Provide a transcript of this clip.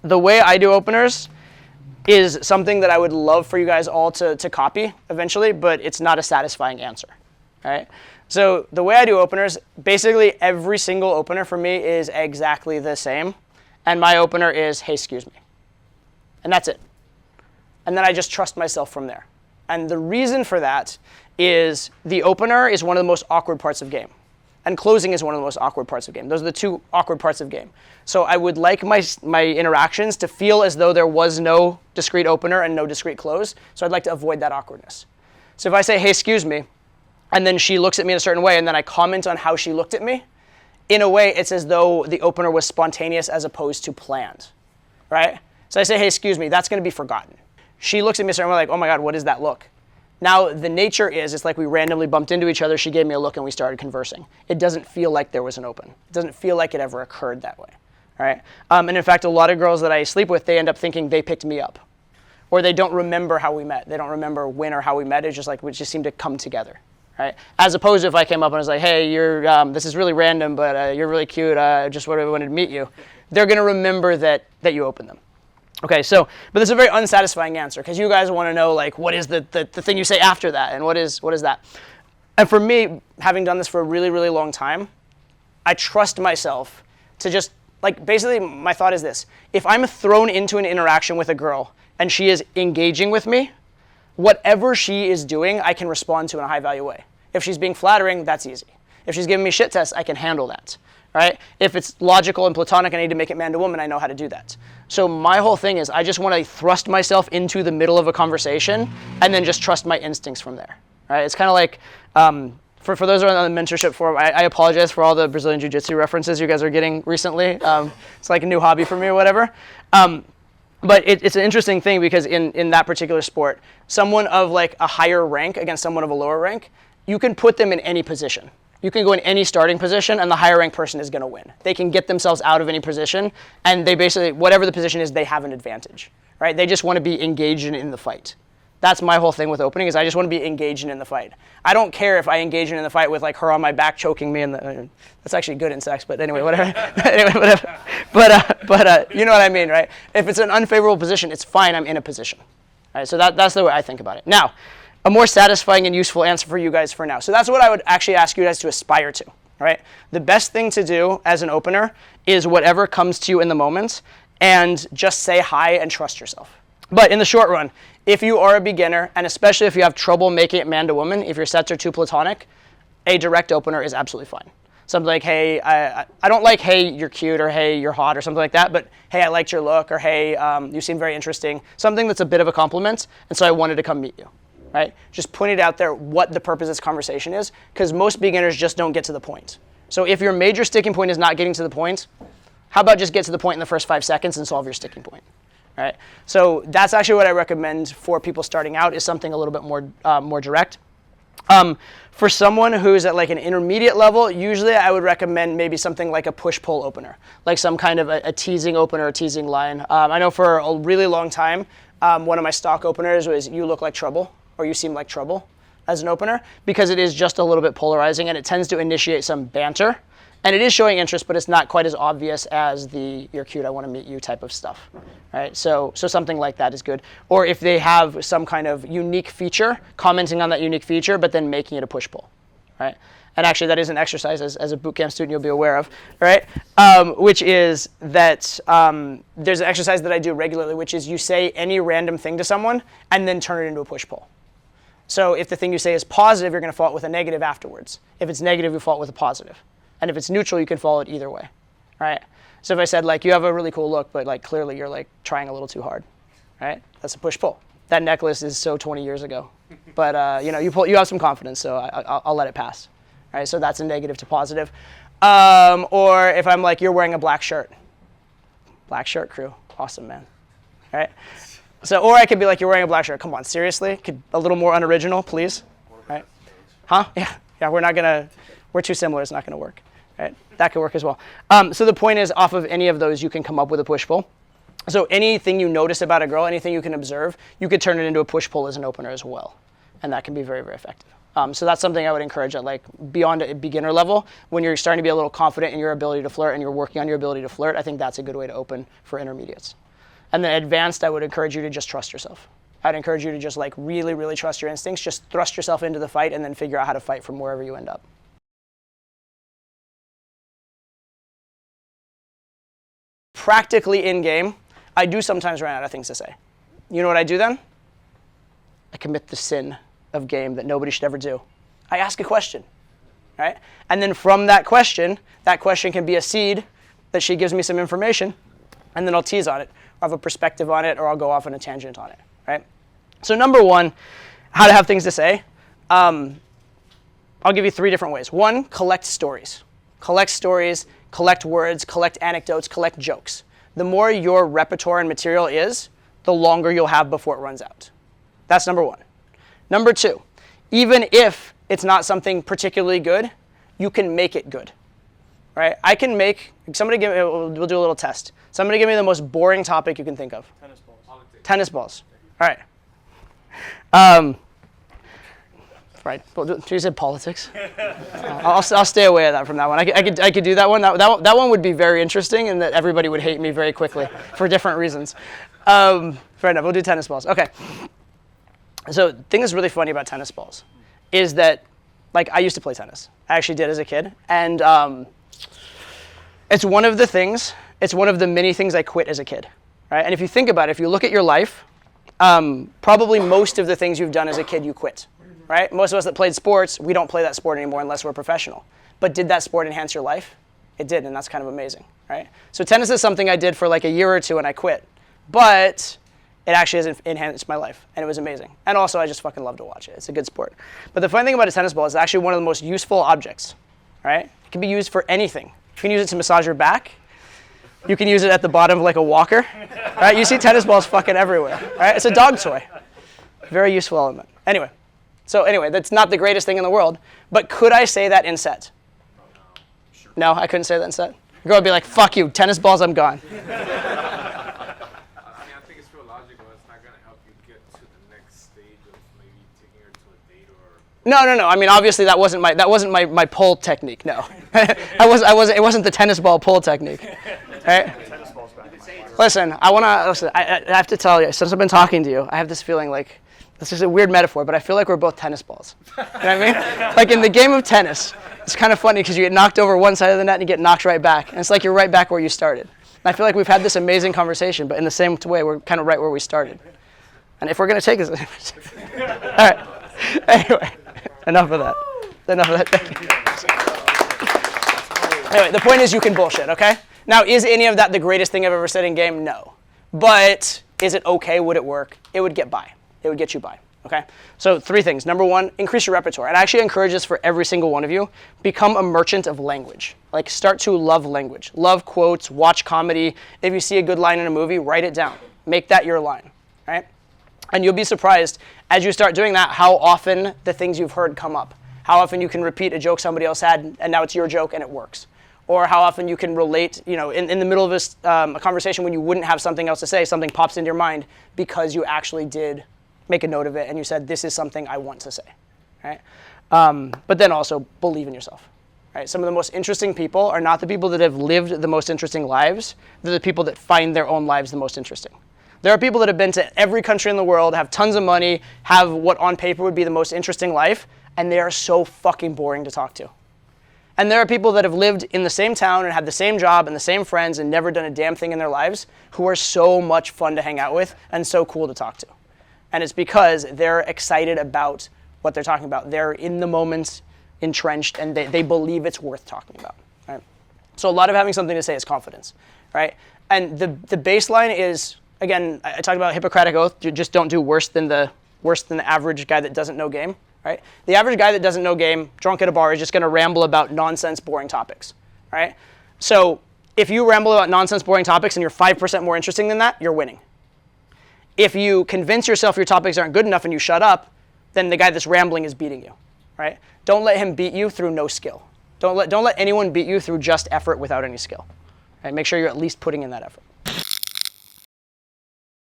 the way I do openers is something that I would love for you guys all to copy eventually, but it's not a satisfying answer, all right? So the way I do openers, basically every single opener for me is exactly the same, and my opener is, hey, excuse me, and that's it. And then I just trust myself from there. And the reason for that is the opener is one of the most awkward parts of game. And closing is one of the most awkward parts of game. Those are the two awkward parts of game. So I would like my interactions to feel as though there was no discrete opener and no discrete close. So I'd like to avoid that awkwardness. So if I say, hey, excuse me, and then she looks at me in a certain way, and then I comment on how she looked at me, in a way, it's as though the opener was spontaneous as opposed to planned, right? So I say, hey, excuse me, that's going to be forgotten. She looks at me a certain way, like, oh my God, what is that look? Now, the nature is, it's like we randomly bumped into each other, she gave me a look, and we started conversing. It doesn't feel like there was an open. It doesn't feel like it ever occurred that way, all right? And in fact, a lot of girls that I sleep with, they end up thinking they picked me up. Or they don't remember how we met. They don't remember when or how we met. It's just like we just seem to come together, right? As opposed to if I came up and was like, hey, this is really random, but you're really cute. I just wanted to meet you. They're going to remember that you opened them. Okay, so, but this is a very unsatisfying answer because you guys want to know, like, what is the thing you say after that, and what is that? And for me, having done this for a really, really long time, I trust myself to just, like, basically my thought is this. If I'm thrown into an interaction with a girl and she is engaging with me, whatever she is doing, I can respond to in a high-value way. If she's being flattering, that's easy. If she's giving me shit tests, I can handle that. Right? If it's logical and platonic, I need to make it man to woman, I know how to do that. So my whole thing is I just want to thrust myself into the middle of a conversation and then just trust my instincts from there. Right? It's kind of like, for those who are on the mentorship forum, I apologize for all the Brazilian Jiu-Jitsu references you guys are getting recently. It's like a new hobby for me or whatever. But it's an interesting thing because in that particular sport, someone of like a higher rank against someone of a lower rank, you can put them in any position. You can go in any starting position, and the higher ranked person is going to win. They can get themselves out of any position, and they basically, whatever the position is, they have an advantage, right? They just want to be engaged in the fight. That's my whole thing with opening, is I just want to be engaged in the fight. I don't care if I engage in the fight with like her on my back choking me, and that's actually good in sex, but anyway, whatever. Anyway, whatever. But you know what I mean, right? If it's an unfavorable position, it's fine. I'm in a position. All right, so that's the way I think about it. Now, a more satisfying and useful answer for you guys for now. So that's what I would actually ask you guys to aspire to, right? The best thing to do as an opener is whatever comes to you in the moment and just say hi and trust yourself. But in the short run, if you are a beginner, and especially if you have trouble making it man to woman, if your sets are too platonic, a direct opener is absolutely fine. Something like, hey, I don't like, hey, you're cute, or hey, you're hot, or something like that, but hey, I liked your look, or hey, you seem very interesting. Something that's a bit of a compliment, and so I wanted to come meet you. Right? Just point it out there what the purpose of this conversation is, because most beginners just don't get to the point. So if your major sticking point is not getting to the point, how about just get to the point in the first 5 seconds and solve your sticking point? Right? So that's actually what I recommend for people starting out, is something a little bit more direct. For someone who's at like an intermediate level, usually I would recommend maybe something like a push-pull opener, like some kind of a teasing opener, a teasing line. I know for a really long time, one of my stock openers was "you look like trouble," or "you seem like trouble," as an opener, because it is just a little bit polarizing and it tends to initiate some banter. And it is showing interest, but it's not quite as obvious as the "you're cute, I want to meet you" type of stuff, right? So something like that is good. Or if they have some kind of unique feature, commenting on that unique feature, but then making it a push-pull, right? And actually that is an exercise, as a bootcamp student you'll be aware of, right? Which is that there's an exercise that I do regularly, which is you say any random thing to someone and then turn it into a push-pull. So if the thing you say is positive, you're going to follow it with a negative afterwards. If it's negative, you follow it with a positive. And if it's neutral, you can follow it either way, right? So if I said, like, you have a really cool look, but like clearly you're like trying a little too hard, right? That's a push-pull. That necklace is so 20 years ago, but you have some confidence, so I'll let it pass, right? So that's a negative to positive. Or if I'm like, you're wearing a black shirt crew, awesome, man, right? So, or I could be like, you're wearing a black shirt. Come on, seriously? A little more unoriginal, please, right? Huh? Yeah. We're too similar. It's not gonna work. Right? That could work as well. So the point is, off of any of those, you can come up with a push-pull. So anything you notice about a girl, anything you can observe, you could turn it into a push-pull as an opener as well. And that can be very, very effective. So that's something I would encourage at like beyond a beginner level. When you're starting to be a little confident in your ability to flirt and you're working on your ability to flirt, I think that's a good way to open for intermediates. And then advanced, I would encourage you to just trust yourself. I'd encourage you to just like really, really trust your instincts. Just thrust yourself into the fight and then figure out how to fight from wherever you end up. Practically in-game, I do sometimes run out of things to say. You know what I do then? I commit the sin of game that nobody should ever do. I ask a question, right? And then from that question can be a seed that she gives me some information, and then I'll tease on it, or have a perspective on it, or I'll go off on a tangent on it, right? So number one, how to have things to say. I'll give you 3 different ways. 1, collect stories. Collect stories, collect words, collect anecdotes, collect jokes. The more your repertoire and material is, the longer you'll have before it runs out. That's number 1. Number 2, even if it's not something particularly good, you can make it good, right? I can make, we'll do a little test. Somebody give me the most boring topic you can think of. Tennis balls. Politics. Tennis balls. All right. Right. Well, you said politics. I'll stay away from that one. I could do that one. That one would be very interesting, and that everybody would hate me very quickly for different reasons. Fair enough. We'll do tennis balls. Okay. So the thing that's really funny about tennis balls is that, like, I used to play tennis. I actually did as a kid, and it's one of the many things I quit as a kid, right? And if you think about it, if you look at your life, probably most of the things you've done as a kid, you quit, right? Most of us that played sports, we don't play that sport anymore unless we're professional. But did that sport enhance your life? It did, and that's kind of amazing, right? So tennis is something I did for like a year or two and I quit. But it actually has enhanced my life, and it was amazing. And also, I just fucking love to watch it. It's a good sport. But the funny thing about a tennis ball is it's actually one of the most useful objects, right? It can be used for anything. You can use it to massage your back. You can use it at the bottom of like a walker, right? You see tennis balls fucking everywhere, right? It's a dog toy. Very useful element. Anyway, that's not the greatest thing in the world, but could I say that in set? No, I couldn't say that in set. The girl would be like, fuck you, tennis balls, I'm gone. I think it's real logical. It's not going to help you get to the next stage of maybe taking her to a date or... No. I mean, obviously that wasn't my pull technique. No, It wasn't the tennis ball pull technique. Right? Listen, I have to tell you, since I've been talking to you, I have this feeling like, this is a weird metaphor, but I feel like we're both tennis balls. You know what I mean? Like in the game of tennis, it's kind of funny because you get knocked over one side of the net and you get knocked right back. And it's like you're right back where you started. And I feel like we've had this amazing conversation, but in the same way, we're kind of right where we started. And if we're going to take this... All right. Anyway, enough of that. Thank you. Anyway, the point is you can bullshit, okay? Now, is any of that the greatest thing I've ever said in game? No. But is it okay? Would it work? It would get by. It would get you by, okay? So 3 things. Number 1, increase your repertoire. And I actually encourage this for every single one of you. Become a merchant of language. Like, start to love language. Love quotes, watch comedy. If you see a good line in a movie, write it down. Make that your line, right? And you'll be surprised as you start doing that how often the things you've heard come up. How often you can repeat a joke somebody else had, and now it's your joke and it works. Or how often you can relate, in the middle of a conversation when you wouldn't have something else to say, something pops into your mind because you actually did make a note of it and you said, this is something I want to say, right? But then also believe in yourself, right? Some of the most interesting people are not the people that have lived the most interesting lives. They're the people that find their own lives the most interesting. There are people that have been to every country in the world, have tons of money, have what on paper would be the most interesting life, and they are so fucking boring to talk to. And there are people that have lived in the same town and had the same job and the same friends and never done a damn thing in their lives who are so much fun to hang out with and so cool to talk to. And it's because they're excited about what they're talking about. They're in the moment, entrenched, and they believe it's worth talking about, right? So a lot of having something to say is confidence, right? And the baseline is, again, I talked about Hippocratic Oath, you just don't do worse than the average guy that doesn't know game. Right? The average guy that doesn't know game, drunk at a bar, is just going to ramble about nonsense, boring topics, right? So if you ramble about nonsense, boring topics and you're 5% more interesting than that, you're winning. If you convince yourself your topics aren't good enough and you shut up, then the guy that's rambling is beating you, right? Don't let him beat you through no skill. Don't let anyone beat you through just effort without any skill. Right? Make sure you're at least putting in that effort.